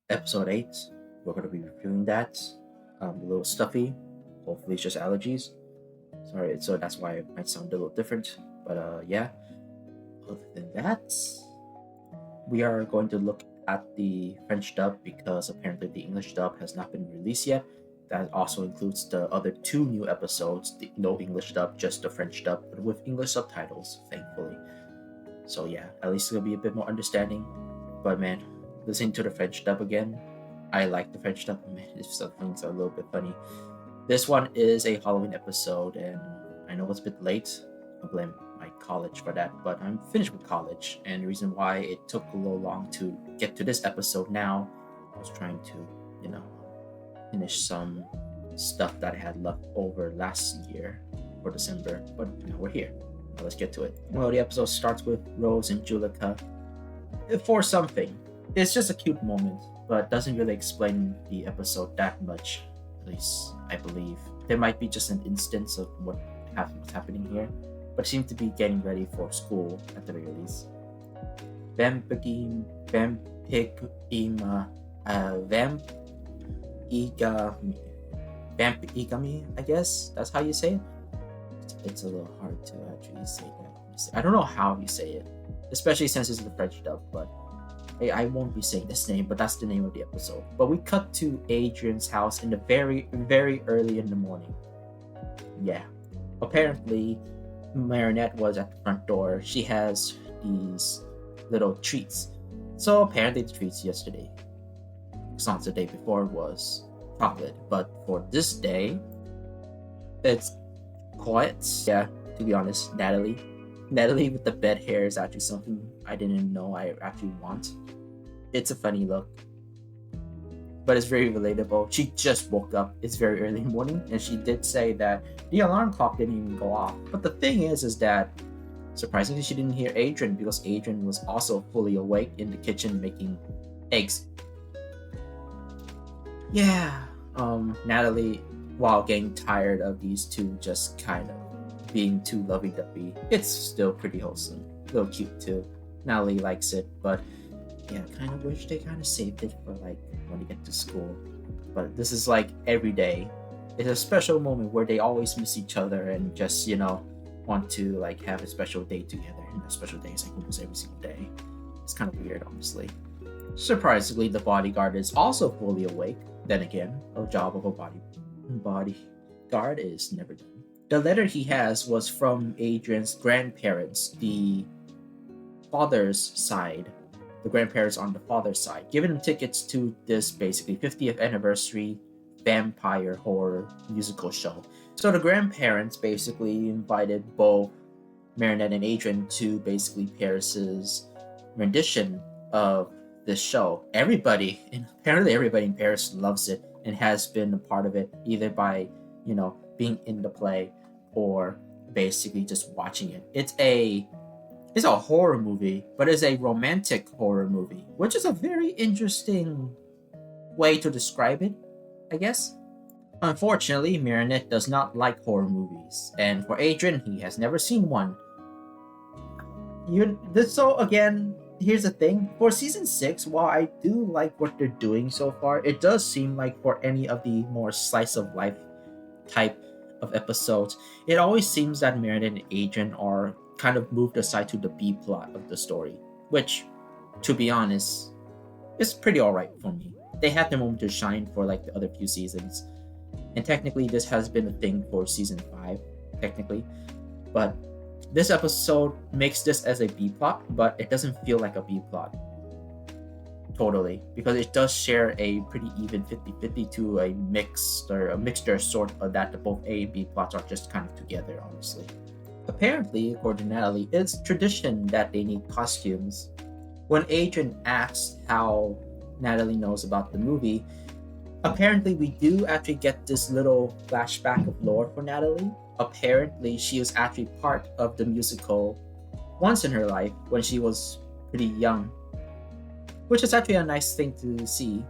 episode 8. We're going to be reviewing that. A little stuffy. Hopefully, it's just allergies. Sorry, so that's why it might sound a little different. But yeah, other than that, we are going to look at the French dub because apparently the English dub has not been released yet. That also includes the other two new episodes, no English dub, just the French dub, but with English subtitles, thankfully. So yeah, at least it'll be a bit more understanding. But man, listening to the French dub again, I like the French dub. Man, some things are a little bit funny. This one is a Halloween episode, and I know it's a bit late. I blame my college for that, but I'm finished with college, and the reason why it took a little long to get to this episode now, I was trying to, finish some stuff that I had left over last year for December, but now we're here. Now let's get to it. Well, the episode starts with Rose and Julika for something. It's just a cute moment, but doesn't really explain the episode that much. At least I believe there might be just an instance of what's happening here, but seem to be getting ready for school at the very least. Vampigami, I guess that's how you say it. It's a little hard to actually say that. I don't know how you say it, especially since it's the French dub, but I won't be saying this name, but that's the name of the episode. But we cut to Adrien's house in the very, very early in the morning. Yeah. Apparently, Marinette was at the front door. She has these little treats. So apparently the treats yesterday, it's not the day before, was chocolate. But for this day, it's quiet. Yeah, to be honest, Natalie with the bed hair is actually something I didn't know I actually want. It's a funny look, but it's very relatable. She just woke up. It's very early in the morning, and she did say that the alarm clock didn't even go off. But the thing is that surprisingly, she didn't hear Adrien because Adrien was also fully awake in the kitchen making eggs. Yeah, Natalie, while getting tired of these two just kind of being too lovey-dovey, it's still pretty wholesome. A little cute too. Natalie likes it, but yeah, kind of wish they kind of saved it for like when they get to school. But this is like every day. It's a special moment where they always miss each other and just, want to like have a special day together. And a special day is like almost every single day. It's kind of weird, honestly. Surprisingly, the bodyguard is also fully awake. Then again, a job of a bodyguard is never done. The letter he has was from Adrien's grandparents, the father's side. The grandparents on the father's side, giving him tickets to this basically 50th anniversary vampire horror musical show. So the grandparents basically invited both Marinette and Adrien to basically Paris's rendition of this show. Apparently everybody in Paris loves it and has been a part of it, either by, being in the play or basically just watching it. It's a horror movie, but it's a romantic horror movie, which is a very interesting way to describe it, I guess. Unfortunately, Marinette does not like horror movies, and for Adrien, he has never seen one. So again, here's the thing. For season 6, while I do like what they're doing so far, it does seem like for any of the more slice of life type of episodes, it always seems that Marinette and Adrien are kind of moved aside to the B plot of the story, which, to be honest, is pretty alright for me. They had their moment to shine for like the other few seasons, and technically this has been a thing for season 5, technically, but this episode makes this as a B plot, but it doesn't feel like a B plot. Totally, because it does share a pretty even 50-50 to a mixture sort of that both A and B plots are just kind of together, honestly. Apparently, according to Natalie, it's tradition that they need costumes. When Adrien asks how Natalie knows about the movie, apparently we do actually get this little flashback of lore for Natalie. Apparently, she was actually part of the musical once in her life when she was pretty young, which is actually a nice thing to see.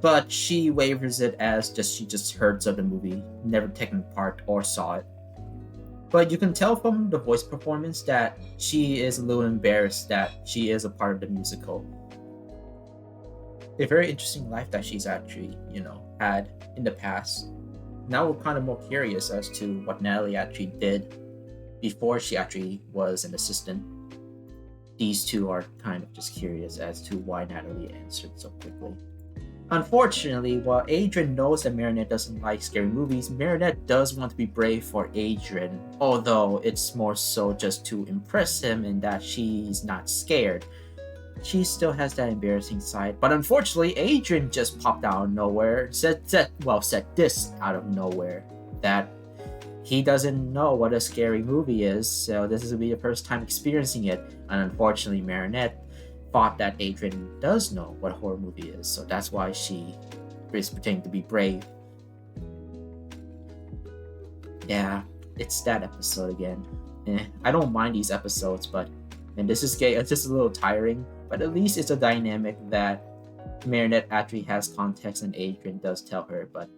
But she wavers it as she just heard of the movie, never taken part or saw it. But you can tell from the voice performance that she is a little embarrassed that she is a part of the musical. a very interesting life that she's actually, had in the past. Now we're kind of more curious as to what Natalie actually did before she actually was an assistant. These two are kind of just curious as to why Natalie answered so quickly. Unfortunately, while Adrien knows that Marinette doesn't like scary movies, Marinette does want to be brave for Adrien, although it's more so just to impress him in that she's not scared. She still has that embarrassing side, but unfortunately, Adrien just popped out of nowhere, said this out of nowhere, that he doesn't know what a scary movie is, so this is going to be the first time experiencing it, and unfortunately, Marinette thought that Adrien does know what a horror movie is, so that's why she is pretending to be brave. Yeah, it's that episode again. I don't mind these episodes, but this is gay. It's just a little tiring, but at least it's a dynamic that Marinette actually has context and Adrien does tell her, but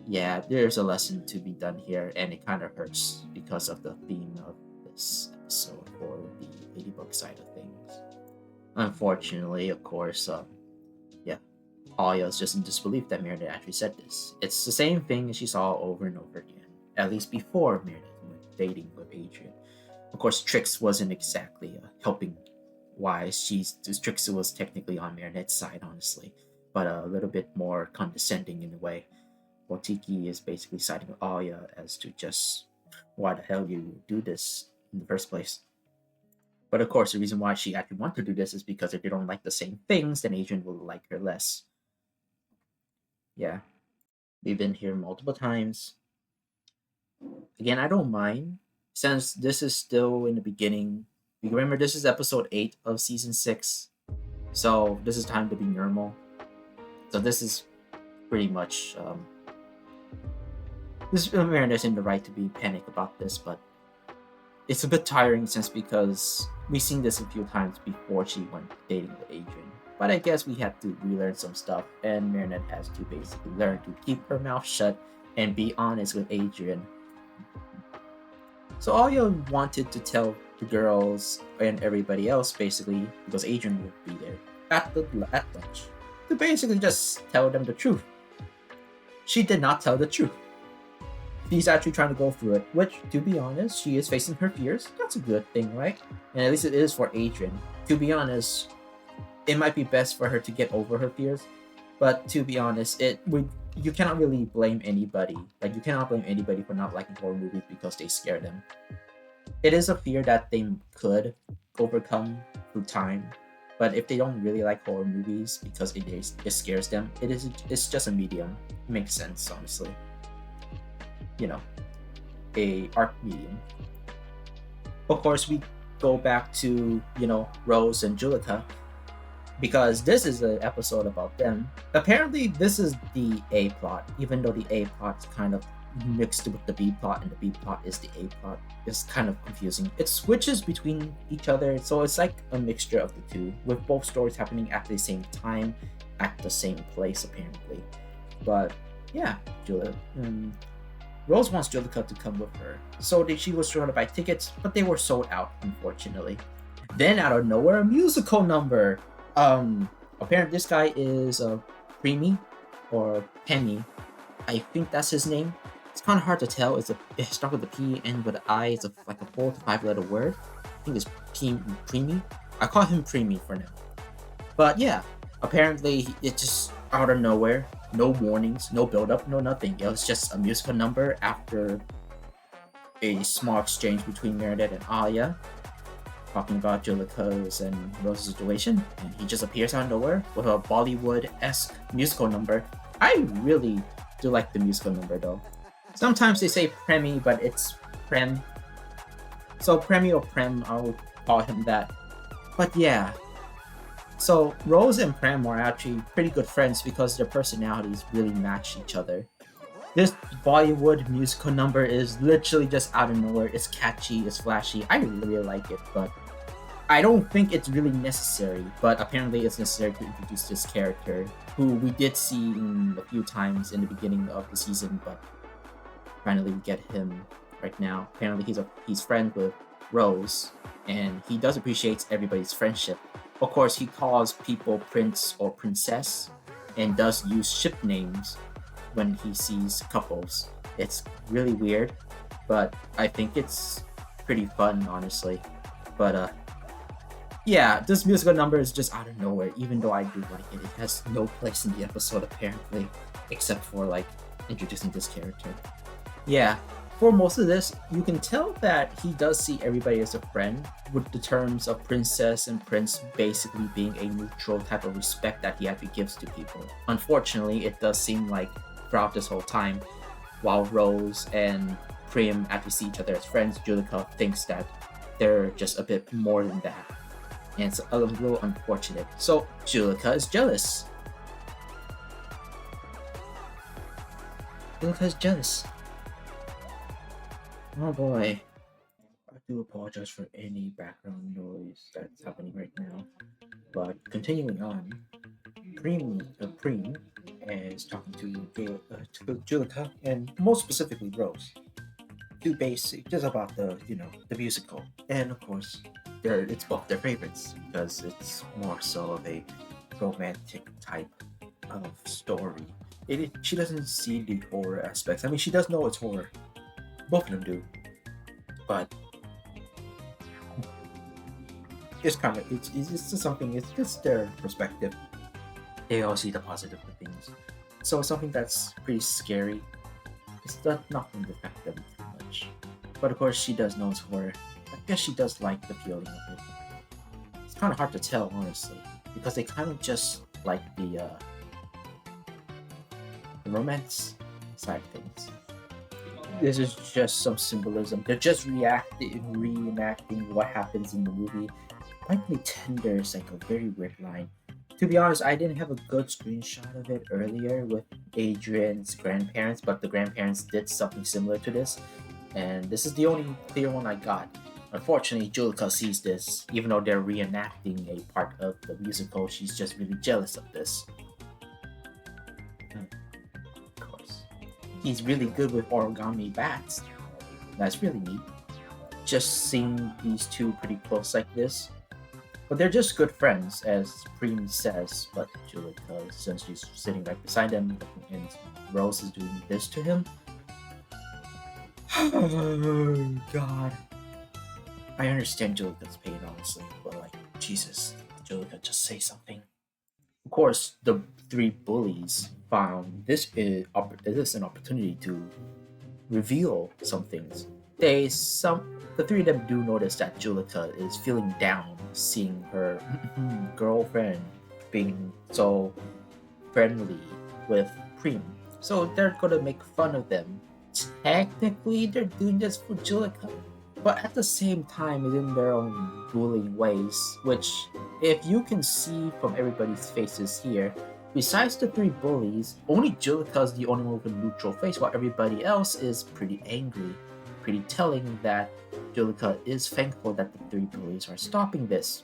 yeah, there's a lesson to be done here, and it kind of hurts because of the theme of this episode for the Ladybug side of things. Unfortunately, of course, Aya is just in disbelief that Marinette actually said this. It's the same thing she saw over and over again, at least before Marinette went dating with Adrien. Of course, Trix wasn't exactly helping. Why Trix was technically on Marinette's side, honestly, but a little bit more condescending in a way. While Tiki is basically siding with Aya as to just why the hell you do this in the first place. But of course, the reason why she actually wants to do this is because if they don't like the same things, then Adrien will like her less. Yeah, we've been here multiple times. Again, I don't mind since this is still in the beginning. Remember, this is episode 8 of season 6, so this is time to be normal. So this is pretty much this Marinette's in the right to be panic about this, but it's a bit tiring since because we've seen this a few times before she went dating with Adrien. But I guess we have to relearn some stuff, and Marinette has to basically learn to keep her mouth shut and be honest with Adrien. So Aya wanted to tell the girls and everybody else basically, because Adrien would be there at lunch, to basically just tell them the truth. She did not tell the truth. She's actually trying to go through it, which, to be honest, she is facing her fears. That's a good thing, right? And at least it is for Adrien. To be honest, it might be best for her to get over her fears, but to be honest, you cannot really blame anybody. Like, you cannot blame anybody for not liking horror movies because they scare them. It is a fear that they could overcome through time, but if they don't really like horror movies because it scares them, it's just a medium. It makes sense, honestly. A art medium. Of course, we go back to Rose and Juleka, because this is an episode about them. Apparently, this is the A plot, even though the A plot is kind of mixed with the B plot, and the B plot is the A plot. It's kind of confusing. It switches between each other, so it's like a mixture of the two, with both stories happening at the same time, at the same place, apparently. But yeah, Rose wants Juleka to come with her, so she was trying to buy tickets, but they were sold out, unfortunately. Then out of nowhere, a musical number. Apparently this guy is Preemy or Penny. I think that's his name. It's kind of hard to tell. It starts with a P and with an I. It's like a 4 to 5 letter word. I think it's Preemy. I call him Preemy for now. But yeah, apparently it just out of nowhere. No warnings, no build up, no nothing. It was just a musical number after a small exchange between Marinette and Aya, talking about Juleka's and Rose's situation, and he just appears out of nowhere with a Bollywood-esque musical number. I really do like the musical number though. Sometimes they say Premi, but it's Prem. So Premi or Prem, I'll call him that. But yeah. So Rose and Prem are actually pretty good friends because their personalities really match each other. This Bollywood musical number is literally just out of nowhere. It's catchy, it's flashy. I really like it, but I don't think it's really necessary. But apparently it's necessary to introduce this character, who we did see in a few times in the beginning of the season, but finally we get him right now. Apparently he's friends with Rose, and he does appreciate everybody's friendship. Of course, he calls people prince or princess and does use ship names when he sees couples. It's really weird, but I think it's pretty fun, honestly. But yeah, this musical number is just out of nowhere, even though I do like it. It has no place in the episode, apparently, except for like introducing this character. Yeah, for most of this, you can tell that he does see everybody as a friend, with the terms of princess and prince basically being a neutral type of respect that he actually gives to people. Unfortunately, it does seem like throughout this whole time, while Rose and Prim actually see each other as friends, Julika thinks that they're just a bit more than that. And it's a little unfortunate. So Julika is jealous. Julika is jealous. Oh boy. I do apologize for any background noise that's happening right now. But continuing on, Preem is talking to Julika, and more specifically Rose, to basic just about the musical, and of course, it's both their favorites because it's more so of a romantic type of story. She doesn't see the horror aspects. I mean, she does know it's horror. Both of them do, but it's just something. It's just their perspective. They all see the positive things. So something that's pretty scary. It's not going to affect them too much. But of course, she does know it's horror. I guess she does like the feeling of it. It's kind of hard to tell, honestly, because they kind of just like the romance side of things. This is just some symbolism. They're just reenacting what happens in the movie. Frankly, tender is like a very weird line. To be honest, I didn't have a good screenshot of it earlier with Adrien's grandparents, but the grandparents did something similar to this, and this is the only clear one I got. Unfortunately, Julika sees this, even though they're reenacting a part of the musical. She's just really jealous of this. Of course, he's really good with origami bats. That's really neat. Just seeing these two pretty close like this. But they're just good friends, as Preem says. But Julika, since she's sitting right beside him, and Rose is doing this to him. Oh, God. I understand Julika's pain, honestly, but like, Jesus, Julika, just say something. Of course, the three bullies found this is an opportunity to reveal some things. The three of them do notice that Julika is feeling down, seeing her girlfriend being so friendly with Preem. So they're gonna make fun of them. Technically, they're doing this for Julika, but at the same time, in their own bullying ways. Which, if you can see from everybody's faces here, besides the three bullies, only Julika's the only one with a neutral face, while everybody else is pretty angry. Pretty telling that Julika is thankful that the three bullies are stopping this.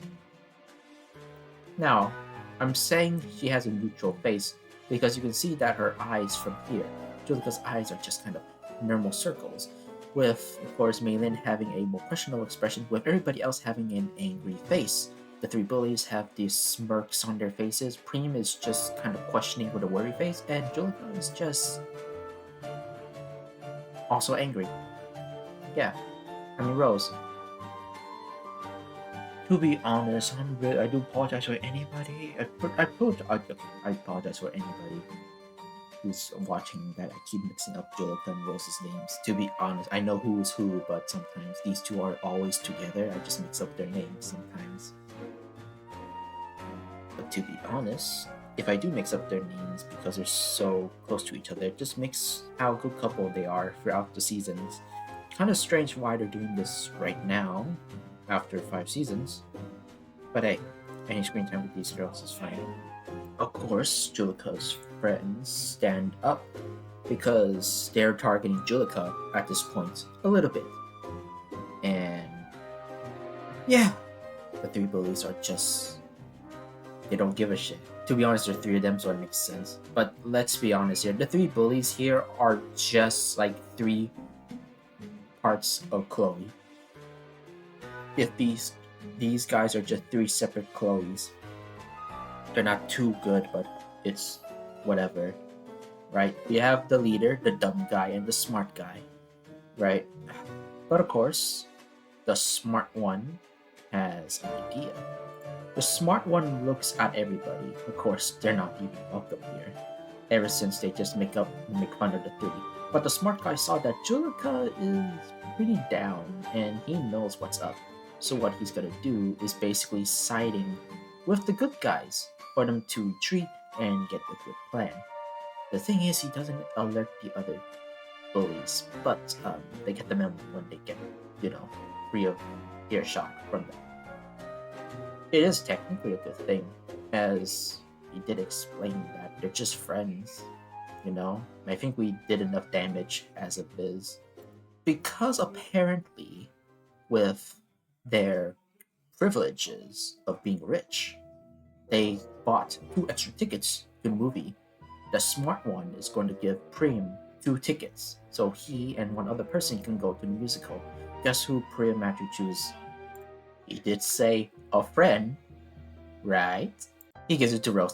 Now, I'm saying she has a neutral face because you can see that her eyes from here, Julika's eyes are just kind of normal circles, with, of course, Maylin having a more questionable expression, with everybody else having an angry face. The three bullies have these smirks on their faces. Preem is just kind of questioning with a worry face, and Julika is just also angry. Yeah, I mean, Rose. To be honest, I do apologize for anybody. I apologize for anybody who's watching that I keep mixing up Julika and Rose's names. To be honest, I know who is who, but sometimes these two are always together. I just mix up their names sometimes. But to be honest, if I do mix up their names because they're so close to each other, it just makes how a good couple they are throughout the seasons. Kind of strange why they're doing this right now, after 5 seasons. But hey, any screen time with these girls is fine. Of course, Julika's friends stand up because they're targeting Julika at this point a little bit. And yeah, the three bullies are just, they don't give a shit. To be honest, there are 3 of them, so it makes sense. But let's be honest here, the 3 bullies here are just like 3 parts of Chloe. If these these guys are just three separate Chloes. They're not too good, but it's whatever, right? We have the leader, the dumb guy, and the smart guy, right? But of course, the smart one has an idea. The smart one looks at everybody. Of course, they're not even welcome here, ever since they just make fun of the three. But the smart guy saw that Julika is pretty down, and he knows what's up. So what he's gonna do is basically siding with the good guys for them to retreat and get the good plan. The thing is, he doesn't alert the other bullies, but they get the memo when they get, free of earshot from them. It is technically a good thing, as he did explain that they're just friends, I think we did enough damage as it is. Because apparently, with their privileges of being rich, they bought 2 extra tickets to the movie. The smart one is going to give Prim 2 tickets, so he and one other person can go to the musical. Guess who Prim actually chooses? He did say a friend, right? He gives it to Rose,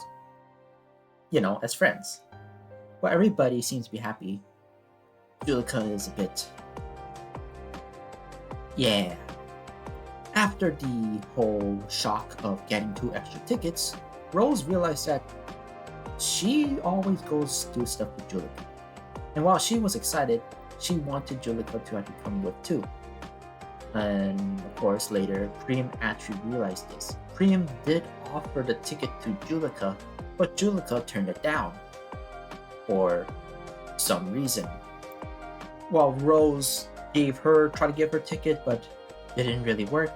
as friends. Well, everybody seems to be happy. Julika is a bit... Yeah. After the whole shock of getting 2 extra tickets, Rose realized that she always goes do stuff with Julika. And while she was excited, she wanted Julika to actually come with too. And of course, later, Prim actually realized this. Prim did offer the ticket to Julika, but Julika turned it down. For some reason. While Rose tried to give her ticket, but it didn't really work,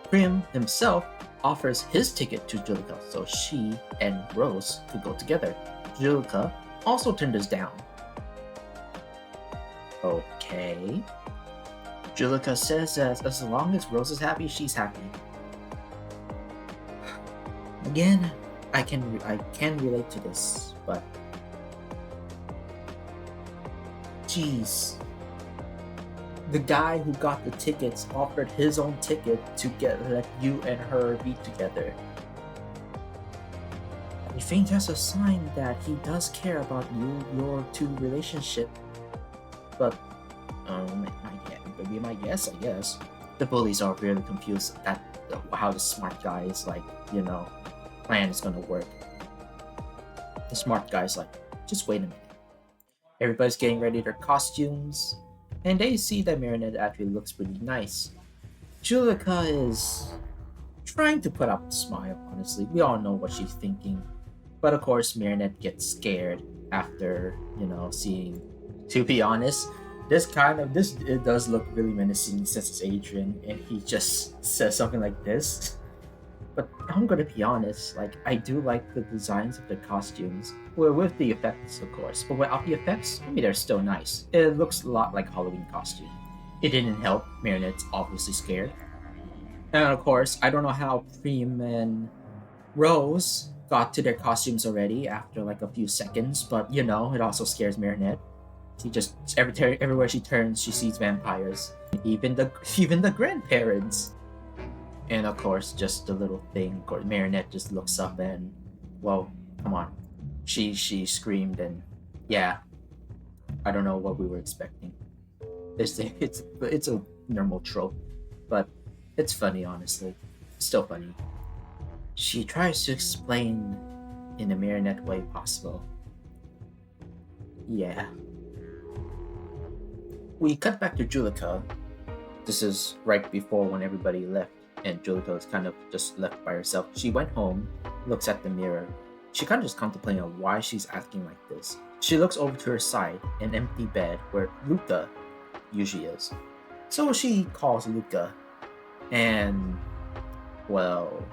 Prim himself offers his ticket to Julika, so she and Rose could go together. Julika also turned this down. Okay. Julika says that as long as Rose is happy, she's happy. Again, I can relate to this, but jeez. The guy who got the tickets offered his own ticket to let you and her be together. I think that's a sign that he does care about your two relationship. But, maybe my guess, I guess. The bullies are really confused at how the smart guy is plan is gonna work. The smart guy's like, just wait a minute. Everybody's getting ready their costumes, and they see that Marinette actually looks pretty nice. Julika is trying to put up a smile, honestly. We all know what she's thinking. But of course, Marinette gets scared after, seeing... To be honest, it does look really menacing since it's Adrien, and he just says something like this. But I'm gonna be honest, I do like the designs of the costumes. Well, with the effects, of course. But without the effects, they're still nice. It looks a lot like a Halloween costume. It didn't help. Marinette's obviously scared. And of course, I don't know how Prim and Rose got to their costumes already after a few seconds, but it also scares Marinette. She just everywhere she turns, she sees vampires. Even the grandparents. And of course, just the little thing. Of course, Marinette just looks up and, well, come on. She screamed, and yeah, I don't know what we were expecting. It's a normal trope, but it's funny, honestly. It's still funny. She tries to explain in a Marinette way possible. Yeah. We cut back to Julika. This is right before when everybody left, and Julika was kind of just left by herself. She went home, looks at the mirror. She kind of just contemplating on why she's acting like this. She looks over to her side, an empty bed where Luca usually is. So she calls Luca, and, well,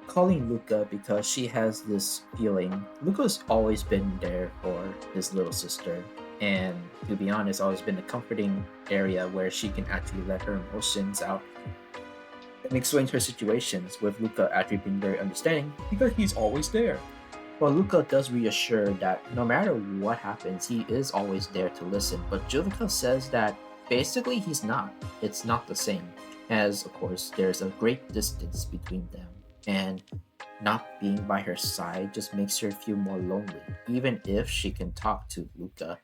calling Luca because she has this feeling. Luca's always been there for his little sister, and to be honest, always been a comforting area where she can actually let her emotions out and explain her situations, with Luca actually being very understanding because he's always there. Well, Luca does reassure that no matter what happens, he is always there to listen, but Julika says that basically he's not. It's not the same. as of course there's a great distance between them, and not being by her side just makes her feel more lonely. Even if she can talk to Luca,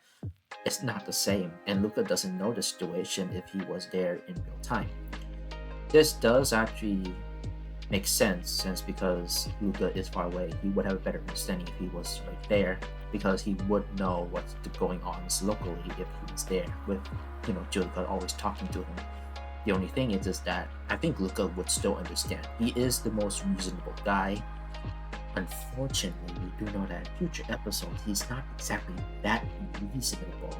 it's not the same, and Luca doesn't know the situation if he was there in real time. This does actually make sense, since because Luca is far away, he would have a better understanding if he was right there, because he would know what's going on locally if he was there with, Julica always talking to him. The only thing is that I think Luca would still understand. He is the most reasonable guy. Unfortunately, we do know that in future episodes, he's not exactly that reasonable.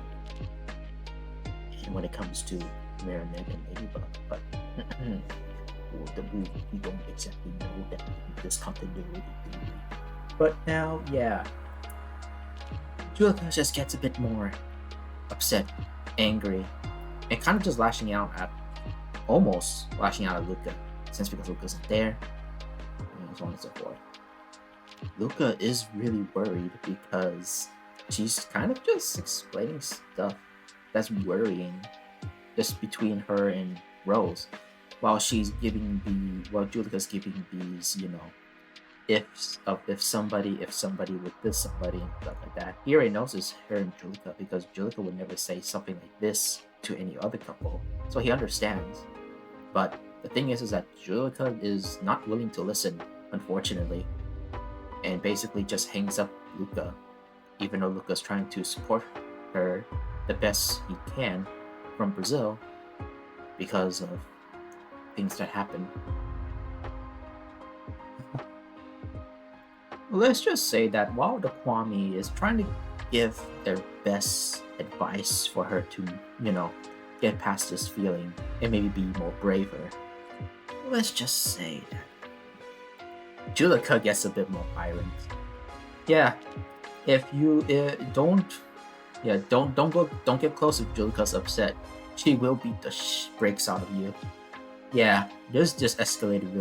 And when it comes to Marinette and Ladybug, but we don't exactly know that in this continuity, do we? But now, yeah, Julica just gets a bit more upset, angry, and kind of just almost lashing out at Luca, since because Luca's not there, and so on and so forth. Luca is really worried because she's kind of just explaining stuff that's worrying just between her and Rose, while Julica's giving these, ifs of if somebody with this somebody and stuff like that. He already knows it's her and Julica, because Julica would never say something like this to any other couple, so he understands. But the thing is that Julica is not willing to listen, unfortunately, and basically just hangs up Luca, even though Luca's trying to support her the best he can from Brazil because of things that happen. Let's just say that while the Kwame is trying to give their best advice for her to, get past this feeling and maybe be more braver, let's just say that Julica gets a bit more violent. Yeah, if you don't get close if Julica's upset. She will beat the brakes out of you. Yeah, this just escalated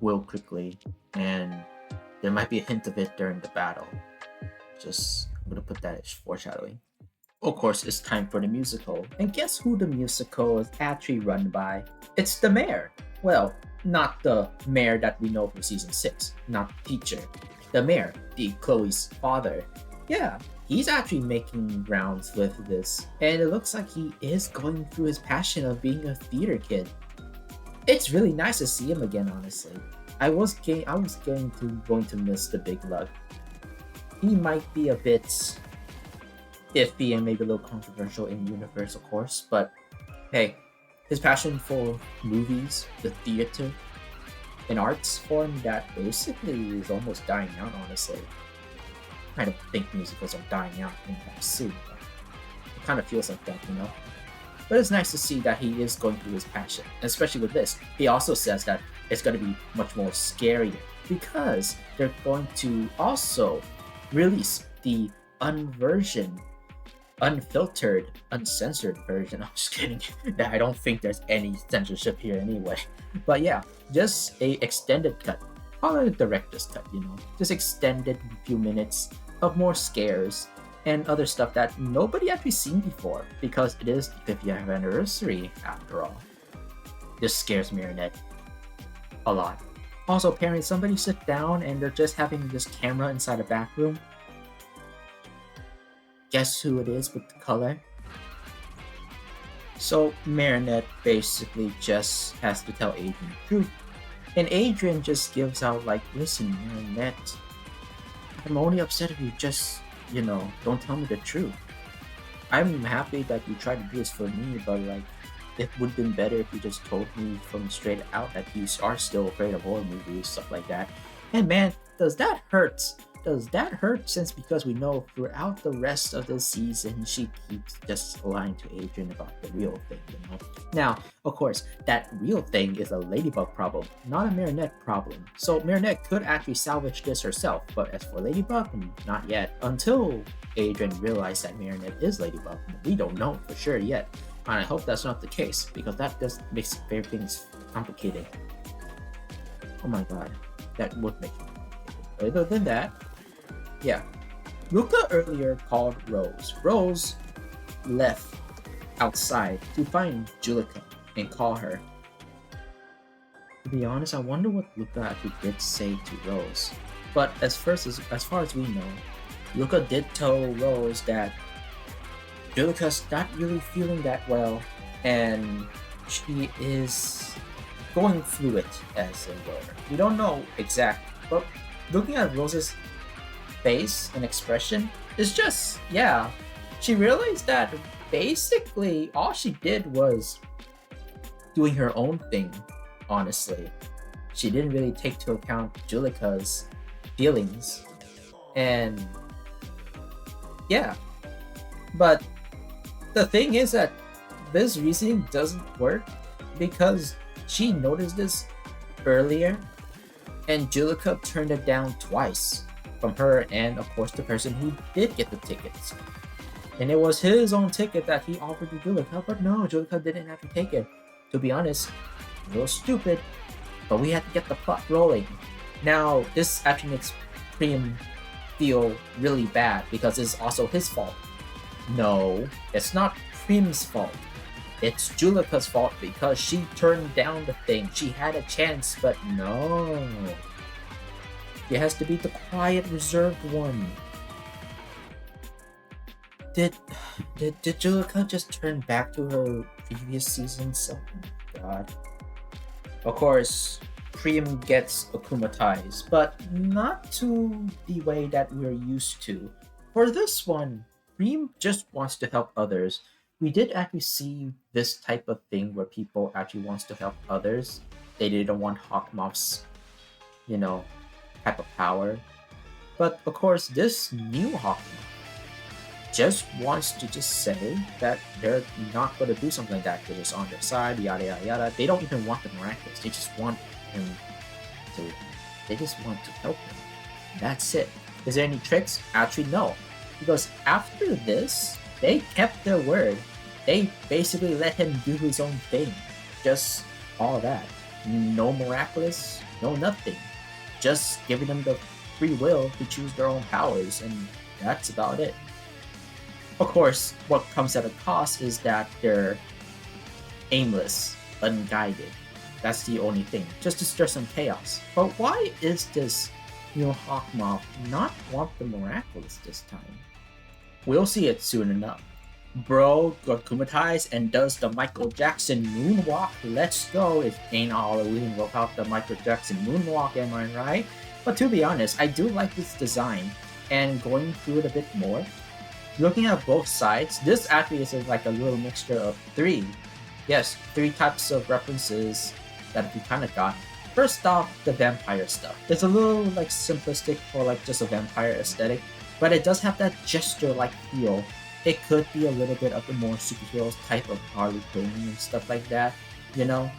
real quickly, and there might be a hint of it during the battle. I'm gonna put that as foreshadowing. Of course, it's time for the musical, and guess who the musical is actually run by? It's the mayor. Well, not the mayor that we know from season 6, not the teacher. The mayor, the Chloe's father. Yeah, he's actually making rounds with this, and it looks like he is going through his passion of being a theater kid. It's really nice to see him again, honestly. I was going to miss the big lug. He might be a bit iffy and maybe a little controversial in universe, of course, but hey, his passion for movies, the theater, an arts form that basically is almost dying out, honestly. I don't think musicals are dying out anytime soon, but it kind of feels like that, But it's nice to see that he is going through his passion, and especially with this. He also says that it's going to be much more scarier because they're going to also release the unfiltered, uncensored version. I'm just kidding. I don't think there's any censorship here anyway. But yeah, just a extended cut. Call it a director's cut, Just extended few minutes of more scares and other stuff that nobody actually seen before, because it is the 50th anniversary after all. This scares Marinette a lot. Also, apparently somebody sit down and they're just having this camera inside a back room. Guess who it is with the color? So Marinette basically just has to tell Adrien the truth. And Adrien just gives out like, listen, Marinette, I'm only upset if you just, don't tell me the truth. I'm happy that you tried to do this for me, but like, it would have been better if you just told me from straight out that you are still afraid of horror movies, stuff like that. And man, does that hurt? Does that hurt, since because we know throughout the rest of the season she keeps just lying to Adrien about the real thing, Now, of course, that real thing is a Ladybug problem, not a Marinette problem. So Marinette could actually salvage this herself, but as for Ladybug, not yet. Until Adrien realized that Marinette is Ladybug. We don't know for sure yet. And I hope that's not the case, because that just makes things complicated. Oh my god, that would make it complicated. Other than that, yeah, Luca earlier called Rose. Rose left outside to find Julica, and call her. To be honest, I wonder what Luca actually did say to Rose. But as far as we know, Luca did tell Rose that Julica's not really feeling that well, and she is going through it, as it were. We don't know exact, but looking at Rose's face and expression, it's just, yeah, she realized that basically all she did was doing her own thing, honestly. She didn't really take into account Julica's feelings. And yeah, but the thing is that this reasoning doesn't work because she noticed this earlier and Julica turned it down twice from her and, of course, the person who did get the tickets. And it was his own ticket that he offered to Julica, but no, Julica didn't have to take it. To be honest, a little stupid, but we had to get the plot rolling. Now, this actually makes Priam feel really bad because it's also his fault. No, it's not Priam's fault. It's Julica's fault because she turned down the thing. She had a chance, but no. She has to be the quiet, reserved one. Did Julica just turn back to her previous season self? Oh my god. Of course, Priam gets akumatized, but not to the way that we're used to. For this one, Priam just wants to help others. We did actually see this type of thing where people actually wants to help others. They didn't want Hawkmoth's, type of power. But of course, this new Hawkmoth just wants to just say that they're not going to do something like that. They're just on their side, yada yada yada. They don't even want the miraculous. They just want him to. They just want to help him. That's it. Is there any tricks? Actually, no. Because after this, they kept their word. They basically let him do his own thing. Just all that. No miraculous, no nothing. Just giving them the free will to choose their own powers, and that's about it. Of course, what comes at a cost is that they're aimless, unguided. That's the only thing, just to stir some chaos. But why is this Hawkmoth not want the miraculous this time? We'll see it soon enough. Bro got akumatized and does the Michael Jackson moonwalk. Let's go. It ain't Halloween without the Michael Jackson moonwalk, am I right? But to be honest, I do like this design, and going through it a bit more, looking at both sides, this actually is like a little mixture of three types of references that we kind of got. First off, the vampire stuff. It's a little like simplistic for like just a vampire aesthetic, but it does have that gesture-like feel. It could be a little bit of the more superheroes type of Harley Quinn and stuff like that, the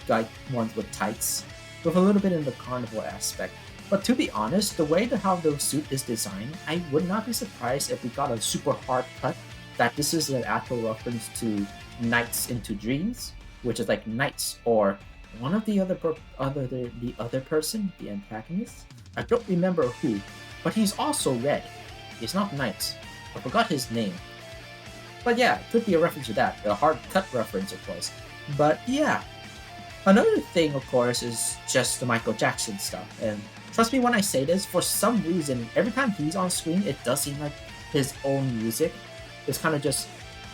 like ones with tights, with a little bit in the carnival aspect. But to be honest, the way how the suit is designed, I would not be surprised if we got a super hard cut that this is an actual reference to Nights into Dreams, which is like Knights or one of the other person, the antagonist. I don't remember who, but he's also red. He's not Knights. I forgot his name. But yeah, it could be a reference to that, a hard cut reference, of course. But yeah, another thing, of course, is just the Michael Jackson stuff. And trust me when I say this, for some reason, every time he's on screen, it does seem like his own music is kind of just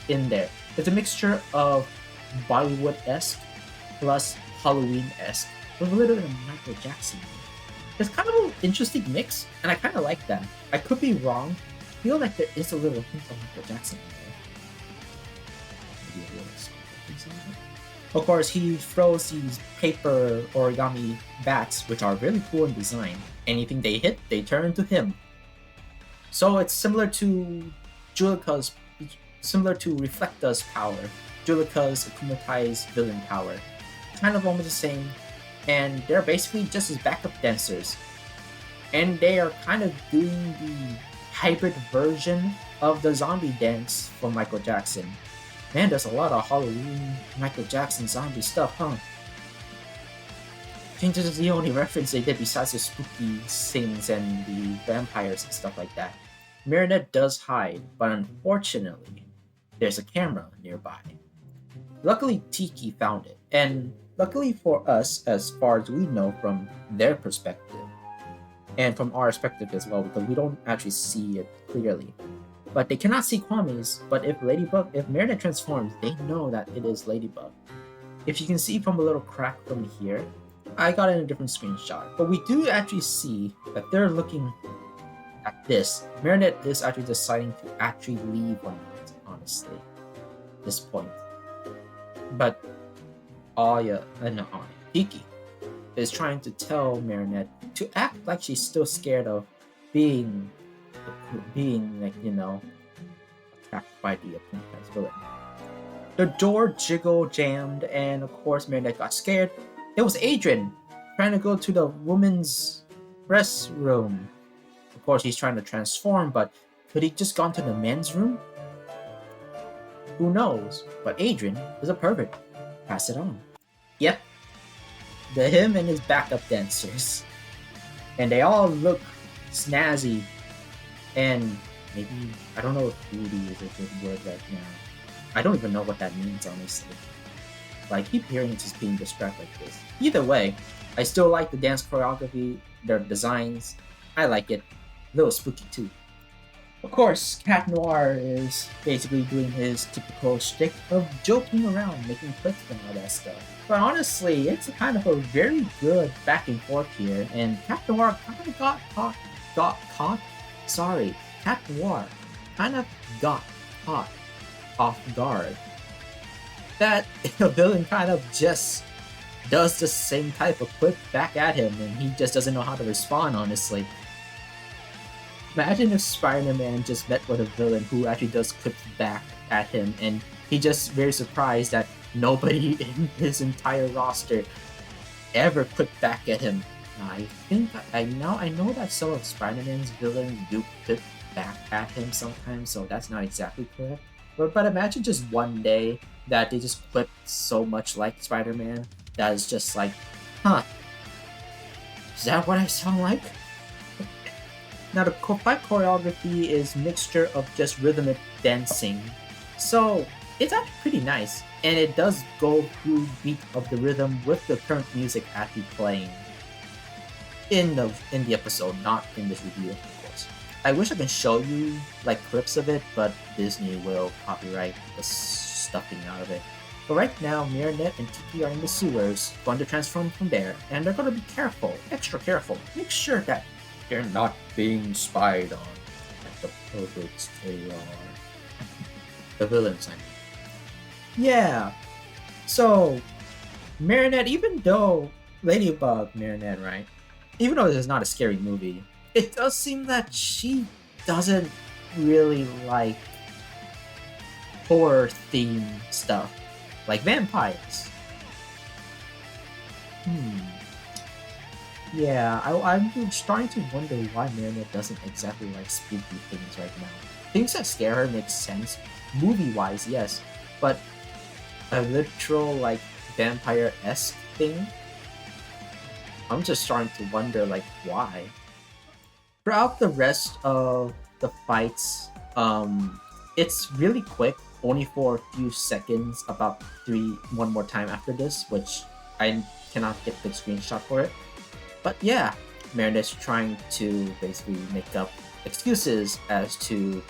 in there. It's a mixture of Bollywood-esque plus Halloween-esque with a little bit of Michael Jackson. It's kind of an interesting mix, and I kind of like that. I could be wrong. I feel like there is a little hint of Michael Jackson in there. Maybe a little something. Of course, he throws these paper origami bats, which are really cool in design. Anything they hit, they turn into him. So it's similar to Reflecta's power, Julica's akumatized villain power. Kind of almost the same, and they're basically just as backup dancers. And they are kind of doing the hybrid version of the zombie dance from Michael Jackson. Man, there's a lot of Halloween Michael Jackson zombie stuff, huh? I think this is the only reference they did besides the spooky things and the vampires and stuff like that. Marinette does hide, but unfortunately, there's a camera nearby. Luckily, Tiki found it, and luckily for us, as far as we know from their perspective, and from our perspective as well, because we don't actually see it clearly. But they cannot see Kwame's, but if Marinette transforms, they know that it is Ladybug. If you can see from a little crack from here, I got in a different screenshot, but we do actually see that they're looking at this. Marinette is actually deciding to actually leave or not, honestly, at this point. But Tiki is trying to tell Marinette to act like she's still scared of being like, attacked by the princess villain. The door jiggle jammed, and of course Marinette got scared. It was Adrien trying to go to the woman's restroom. Of course, he's trying to transform, but could he just gone to the men's room? Who knows? But Adrien is a pervert. Pass it on. Yep. Him and his backup dancers. And they all look snazzy. And maybe, I don't know if booty is a good word right now. I don't even know what that means, honestly. But I keep hearing it just being distracted like this. Either way, I still like the dance choreography, their designs. I like it. A little spooky too. Of course, Cat Noir is basically doing his typical shtick of joking around, making clips and all that stuff. But honestly, it's kind of a very good back and forth here, and Cat Noir kind of got caught. Sorry, Cat Noir kind of got caught off guard. That a villain kind of just does the same type of quip back at him, and he just doesn't know how to respond, honestly. Imagine if Spider-Man just met with a villain who actually does clips back at him, and he just very surprised that nobody in his entire roster ever clipped back at him. I think I know that some of Spider-Man's villains do clip back at him sometimes, so that's not exactly correct. But imagine just one day that they just clip so much like Spider-Man that is just like, huh? Is that what I sound like? Now the fight choreography is mixture of just rhythmic dancing, so it's actually pretty nice, and it does go through beat of the rhythm with the current music actually playing in the episode, not in this review, of course. I wish I can show you like clips of it, but Disney will copyright the stuffing out of it. But right now, Marinette and Tiki are in the sewers, going to transform from there, and they're going to be careful, extra careful. Make sure that they're not being spied on like the perverts they are. The villains, I mean. Yeah. So, Marinette, even though Ladybug Marinette, right? Even though this is not a scary movie, it does seem that she doesn't really like horror-themed stuff, like vampires. Yeah, I'm starting to wonder why Marinette doesn't exactly like spooky things right now. Things that scare her make sense, movie-wise, yes, but a literal, like, vampire-esque thing? I'm just starting to wonder, like, why. Throughout the rest of the fights, it's really quick, only for a few seconds, about one more time after this, which I cannot get the screenshot for it. But yeah, Marinette's trying to basically make up excuses as to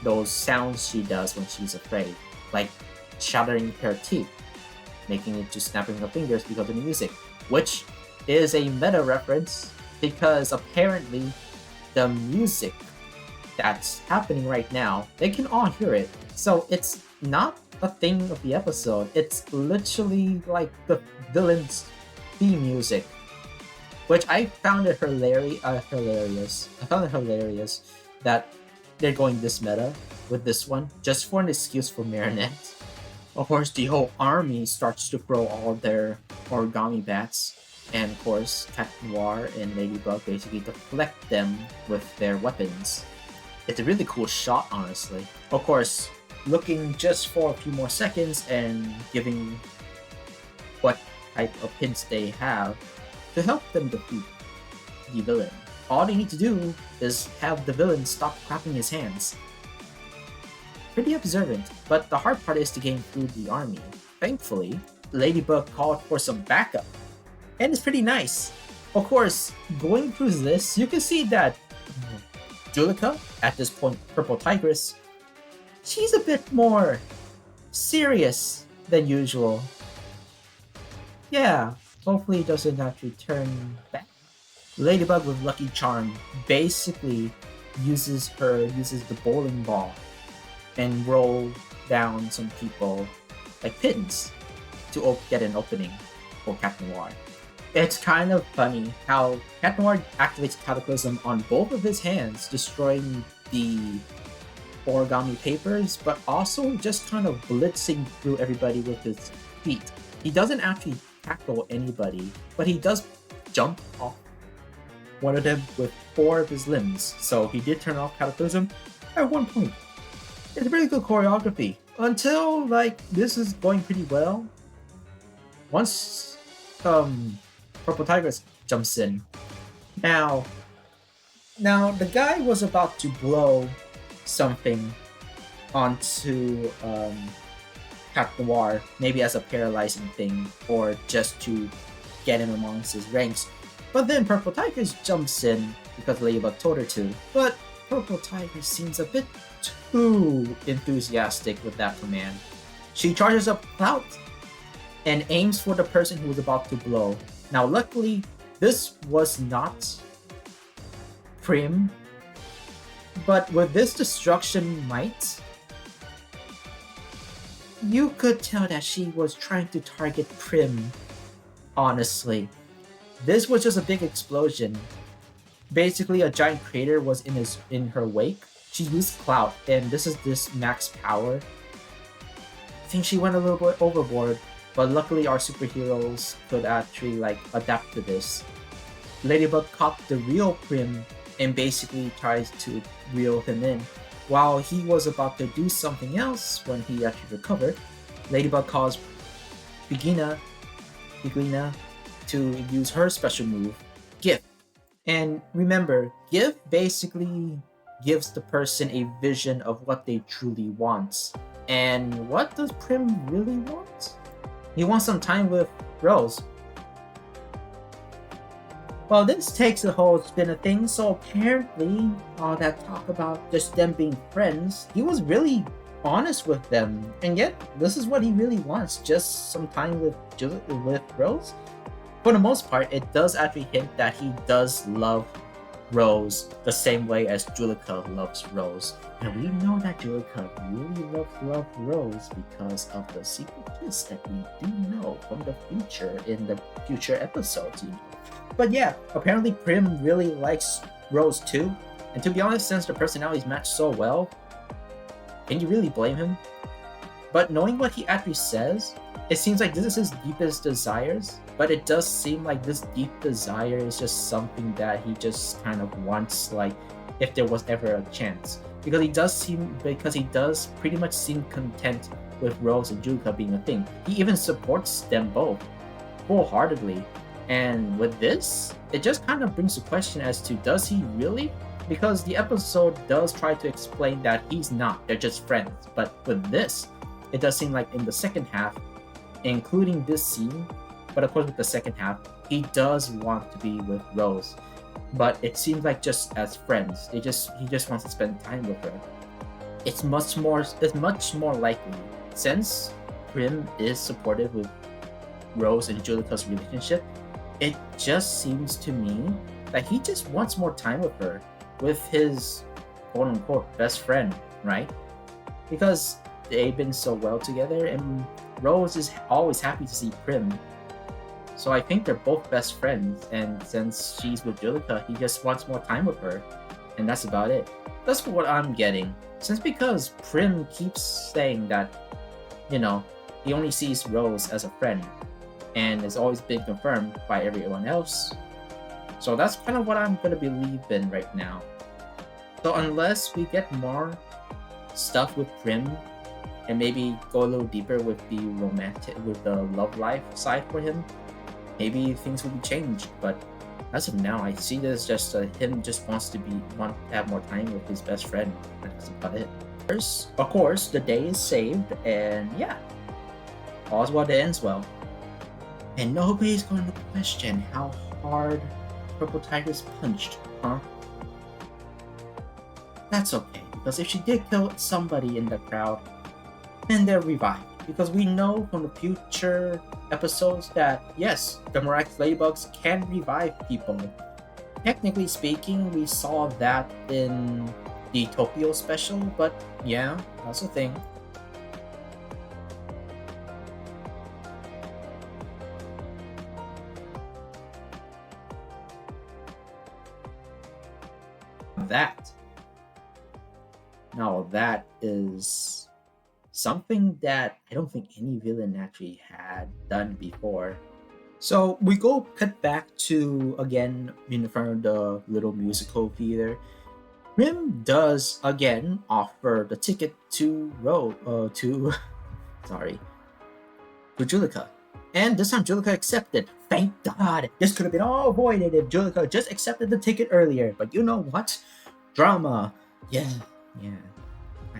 those sounds she does when she's afraid, like shattering her teeth, making it just snapping her fingers because of the music, which is a meta reference because apparently the music that's happening right now, they can all hear it. So it's not a thing of the episode, it's literally like the villain's theme music, which I found it hilarious. I found it hilarious that they're going this meta with this one just for an excuse for Marinette. Of course, the whole army starts to throw all their origami bats, and of course, Cat Noir and Ladybug basically deflect them with their weapons. It's a really cool shot, honestly. Of course, looking just for a few more seconds and giving what type of hints they have to help them defeat the villain. All they need to do is have the villain stop clapping his hands. pretty observant, but the hard part is to getting through the army. Thankfully, Ladybug called for some backup, and it's pretty nice. Of course, going through this, you can see that Julica, at this point Purple Tigress, she's a bit more serious than usual. Yeah, hopefully it doesn't actually turn bad. Ladybug with Lucky Charm basically uses the bowling ball and roll down some people like pins to get an opening for Cat Noir. It's kind of funny how Cat Noir activates Cataclysm on both of his hands, destroying the origami papers, but also just kind of blitzing through everybody with his feet. He doesn't actually tackle anybody, but he does jump off one of them with 4 of his limbs, so he did turn off Cataclysm at one point. It's a really good choreography, until like this is going pretty well. Once Purple Tigress jumps in. Now the guy was about to blow something onto Cat Noir, maybe as a paralyzing thing, or just to get him amongst his ranks. But then Purple Tigress jumps in because Ladybug told her to. But Purple Tigress seems a bit too enthusiastic with that command. She charges up Clout and aims for the person who was about to blow. Now luckily, this was not Prim, but with this destruction might, you could tell that she was trying to target Prim, honestly. This was just a big explosion. Basically, a giant crater was in her wake. She used Clout, and this is this max power. I think she went a little bit overboard, but luckily our superheroes could actually like adapt to this. Ladybug caught the real Prim and basically tries to reel him in. While he was about to do something else when he actually recovered, Ladybug caused Bigina to use her special move, Gift. And remember, Gift basically gives the person a vision of what they truly want. And what does Prim really want? He wants some time with Rose. Well, this takes the whole spin of things, so apparently all that talk about just them being friends, he was really honest with them. And yet, this is what he really wants, just some time with Rose. For the most part, it does actually hint that he does love Rose the same way as Julica loves Rose. And we know that Julica really loves Rose because of the secret kiss that we do know from the future in the future episodes, you know. But yeah, apparently Prim really likes Rose too. And to be honest, since their personalities match so well, can you really blame him? But knowing what he actually says, it seems like this is his deepest desires, but it does seem like this deep desire is just something that he just kind of wants, like, if there was ever a chance. Because he does pretty much seem content with Rose and Julica being a thing. He even supports them both wholeheartedly. And with this, it just kind of brings the question as to, does he really? Because the episode does try to explain that he's not, they're just friends. But with this, it does seem like in the second half, including this scene, but of course with the second half, he does want to be with Rose. But it seems like just as friends. He just wants to spend time with her. It's much more likely, since Prim is supportive with Rose and Julica's relationship, it just seems to me that he just wants more time with her, with his quote-unquote best friend, right? Because they've been so well together, and Rose is always happy to see Prim. So I think they're both best friends, and since she's with Julica, he just wants more time with her, and that's about it. That's what I'm getting. Because Prim keeps saying that, you know, he only sees Rose as a friend, and it's always been confirmed by everyone else. So that's kind of what I'm gonna believe in right now. So unless we get more stuff with Prim, and maybe go a little deeper with the love life side for him, maybe things will be changed. But as of now, I see this just him just wants to have more time with his best friend. That's about it. Of course, the day is saved, and yeah, all's well that ends well. And nobody's going to question how hard Purple Tiger's punched, huh? That's okay, because if she did kill somebody in the crowd, then they're revived. Because we know from the future episodes that, yes, the Miraculous Ladybugs can revive people. Technically speaking, we saw that in the Tokyo special, but yeah, that's a thing. That. Now, that is something that I don't think any villain actually had done before. So we go cut back to again in front of the little musical theater. Rim does again offer the ticket to sorry, to Julika. And this time Julika accepted. Thank God. This could have been all avoided if Julika just accepted the ticket earlier. But you know what? Drama. Yeah, yeah.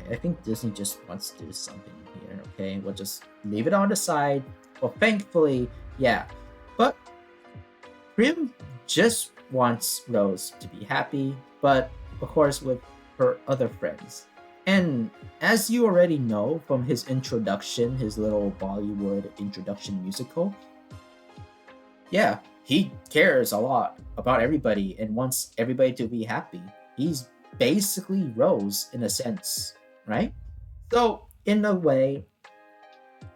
I think Disney just wants to do something here, okay? We'll just leave it on the side. Well, thankfully, yeah. But Prim just wants Rose to be happy, but of course with her other friends. And as you already know from his introduction, his little Bollywood introduction musical, yeah, he cares a lot about everybody and wants everybody to be happy. He's basically Rose in a sense, right? So, in a way,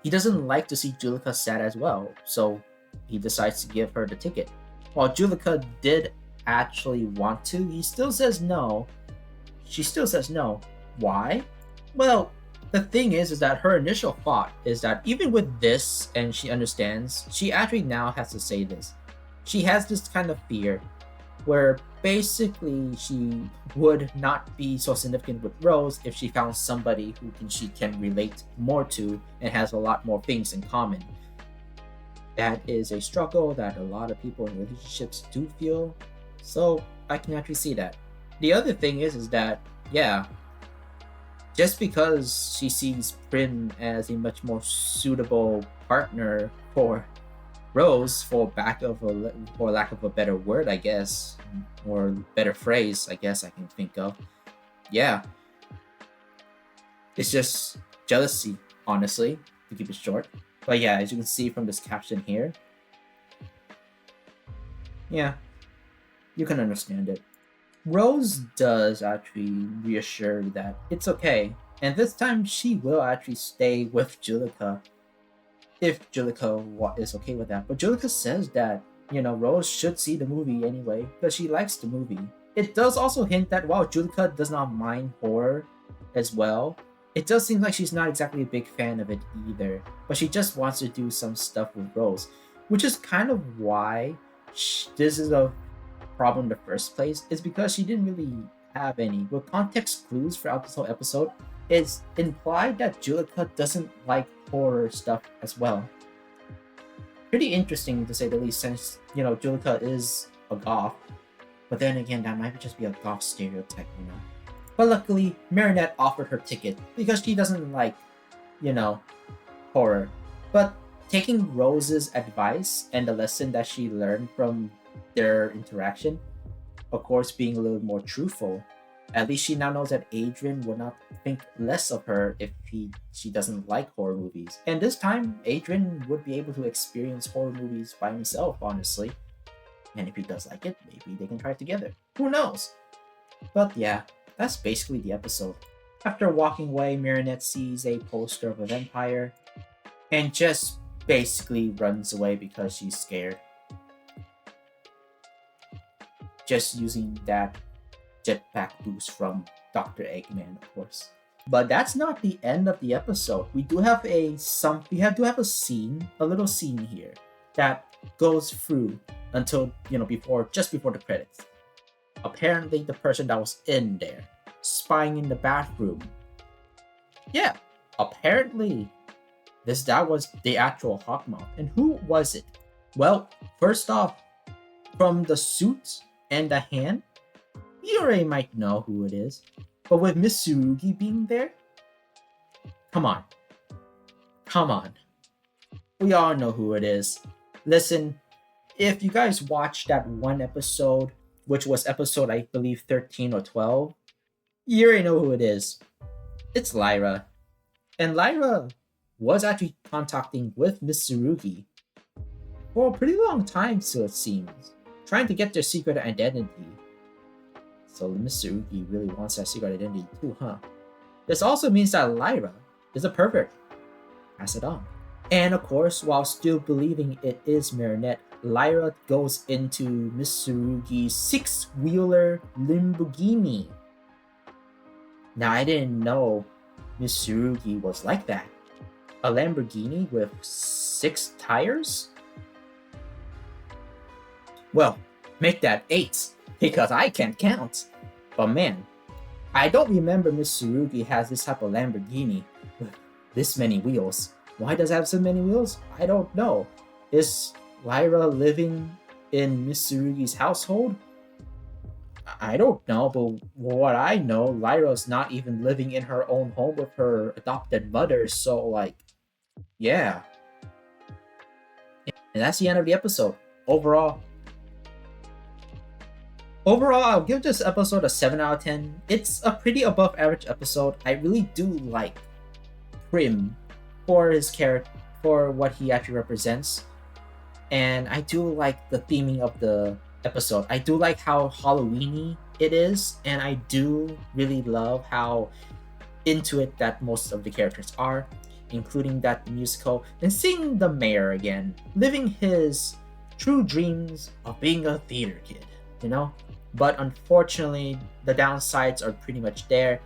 he doesn't like to see Julika sad as well, so he decides to give her the ticket. While Julika did actually want to, he still says no. She still says no. Why? Well, the thing is that her initial thought is that even with this, and she understands, she actually now has to say this. She has this kind of fear where basically she would not be so significant with Rose if she found somebody she can relate more to and has a lot more things in common. That is a struggle that a lot of people in relationships do feel, so I can actually see that. The other thing is that, yeah, just because she sees Prim as a much more suitable partner for Rose, for lack of a better word, I guess, or better phrase, I guess I can think of. Yeah, it's just jealousy, honestly, to keep it short. But yeah, as you can see from this caption here, yeah, you can understand it. Rose does actually reassure that it's okay, and this time she will actually stay with Julika if Julika is okay with that. But Julika says that, Rose should see the movie anyway, because she likes the movie. It does also hint that while Julika does not mind horror as well, it does seem like she's not exactly a big fan of it either, but she just wants to do some stuff with Rose, which is kind of why this is a problem in the first place, is because she didn't really have any. With context clues throughout this whole episode, it's implied that Julika doesn't like horror stuff as well. Pretty interesting to say the least, since, Julika is a goth, but then again, that might just be a goth stereotype, But luckily, Marinette offered her ticket because she doesn't like, horror. But taking Rose's advice and the lesson that she learned from their interaction, of course, being a little more truthful, at least she now knows that Adrien would not think less of her if she doesn't like horror movies. And this time, Adrien would be able to experience horror movies by himself, honestly. And if he does like it, maybe they can try it together. Who knows? But yeah, that's basically the episode. After walking away, Marinette sees a poster of a vampire and just basically runs away because she's scared. Just using that jetpack boost from Dr. Eggman, of course. But that's not the end of the episode. We do have a little scene here that goes through until just before the credits. Apparently, the person that was in there, spying in the bathroom. Yeah, apparently, that was the actual Hawkmoth. And who was it? Well, first off, from the suit and the hand, you already might know who it is. But with Miss Tsurugi being there, come on. Come on. We all know who it is. Listen, if you guys watched that one episode, which was episode, I believe, 13 or 12, you already know who it is. It's Lyra. And Lyra was actually contacting with Miss Tsurugi for a pretty long time, so it seems, trying to get their secret identity. So Miss Tsurugi really wants that secret identity too, huh? This also means that Lyra is a pervert. Pass it on. And of course, while still believing it is Marinette, Lyra goes into Miss Tsurugi's six-wheeler Lamborghini. Now, I didn't know Miss Tsurugi was like that. A Lamborghini with 6 tires? Well, make that 8, because I can't count. But man, I don't remember Miss Tsurugi has this type of Lamborghini with this many wheels. Why does it have so many wheels? I don't know. Is Lyra living in Miss Tsurugi's household? I don't know, but what I know, Lyra's not even living in her own home with her adopted mother, so like, yeah. And that's the end of the episode. Overall, I'll give this episode a 7 out of 10. It's a pretty above average episode. I really do like Prim for his character, for what he actually represents. And I do like the theming of the episode. I do like how Halloween-y it is, and I do really love how into it that most of the characters are, including that musical, and seeing the mayor again, living his true dreams of being a theater kid, you know? But unfortunately, the downsides are pretty much there.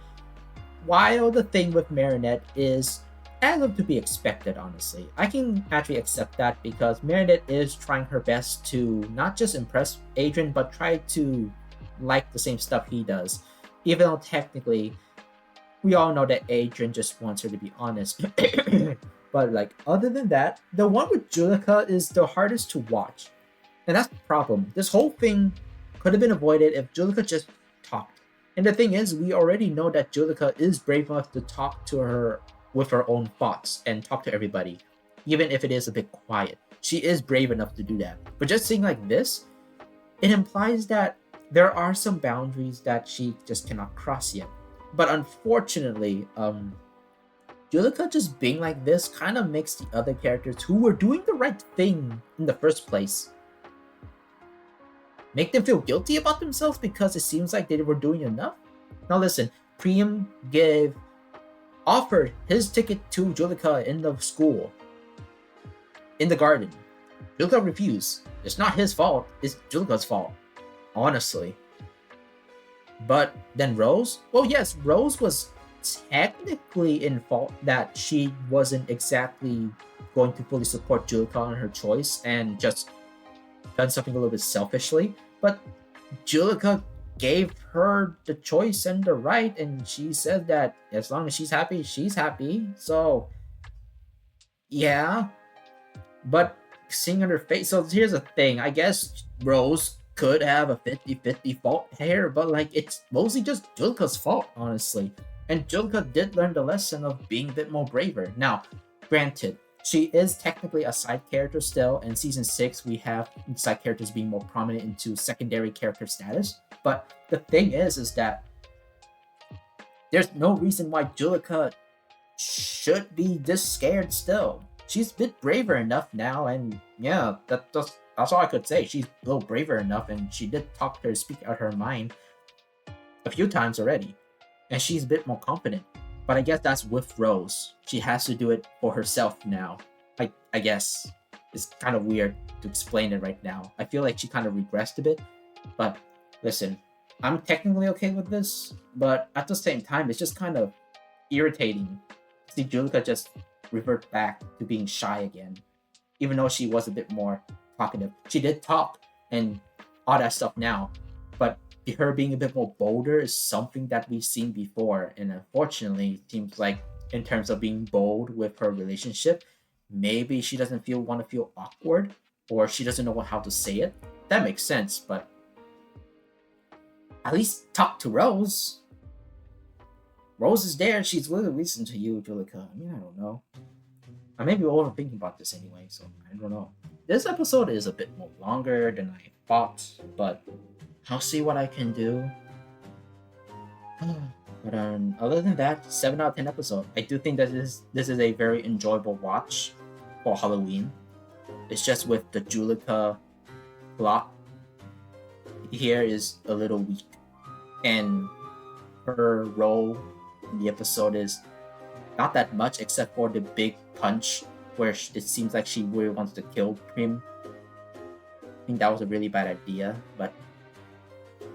While the thing with Marinette is as of to be expected, honestly. I can actually accept that because Marinette is trying her best to not just impress Adrien, but try to like the same stuff he does. Even though technically, we all know that Adrien just wants her to be honest. But like, other than that, the one with Juleka is the hardest to watch. And that's the problem. This whole thing could have been avoided if Juleka just talked. And the thing is, we already know that Juleka is brave enough to talk to her with her own thoughts and talk to everybody, even if it is a bit quiet. She is brave enough to do that. But just seeing like this, it implies that there are some boundaries that she just cannot cross yet. But unfortunately, Juleka just being like this kind of makes the other characters who were doing the right thing in the first place make them feel guilty about themselves because it seems like they were doing enough. Now listen, Priam offered his ticket to Juleka in the school, in the garden. Juleka refused. It's not his fault, it's Juleka's fault, honestly. But then Rose? Well, yes, Rose was technically in fault that she wasn't exactly going to fully support Juleka on her choice and just done something a little bit selfishly. But Juleka gave her the choice and the right, and she said that as long as she's happy, she's happy. So, yeah. But seeing on her face, so here's the thing. I guess Rose could have a 50-50 fault here, but like, it's mostly just Juleka's fault, honestly. And Juleka did learn the lesson of being a bit more braver. Now, granted, she is technically a side character still. In season 6, we have side characters being more prominent into secondary character status. But the thing is that there's no reason why Juleka should be this scared still. She's a bit braver enough now, and yeah, that's all I could say. She's a little braver enough, and she did talk to her, speak out her mind a few times already. And she's a bit more confident. But I guess that's with Rose. She has to do it for herself now. I guess it's kind of weird to explain it right now. I feel like she kind of regressed a bit. But listen, I'm technically okay with this, but at the same time, it's just kind of irritating to see Juleka just revert back to being shy again. Even though she was a bit more talkative. She did talk and all that stuff now. But her being a bit more bolder is something that we've seen before, and unfortunately it seems like in terms of being bold with her relationship, maybe she doesn't want to feel awkward, or she doesn't know how to say it. That makes sense, but at least talk to Rose. Rose is there and she's willing to listen to you, Julika. I mean, I don't know. I may be overthinking about this anyway, so I don't know. This episode is a bit more longer than I thought, but I'll see what I can do. But other than that, 7 out of 10 episode. I do think that this is a very enjoyable watch for Halloween. It's just with the Julika plot here is a little weak, and her role in the episode is not that much, except for the big punch where it seems like she really wants to kill him. I think that was a really bad idea, but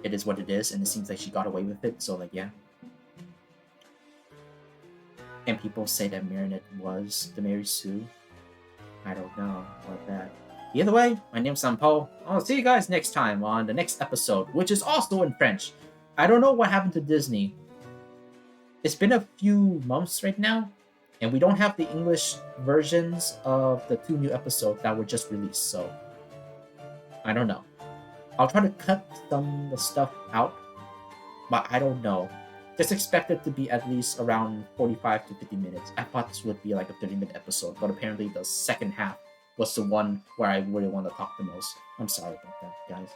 it is what it is, and it seems like she got away with it. So like, yeah. And people say that Marinette was the Mary Sue. I don't know about that. Either way, my name's Sampo. I'll see you guys next time on the next episode, which is also in French. I don't know what happened to Disney. It's been a few months right now, and we don't have the English versions of the 2 new episodes that were just released, so I don't know. I'll try to cut some of the stuff out, but I don't know. Just expect it to be at least around 45 to 50 minutes. I thought this would be like a 30-minute episode, but apparently the second half was the one where I really want to talk the most. I'm sorry about that, guys.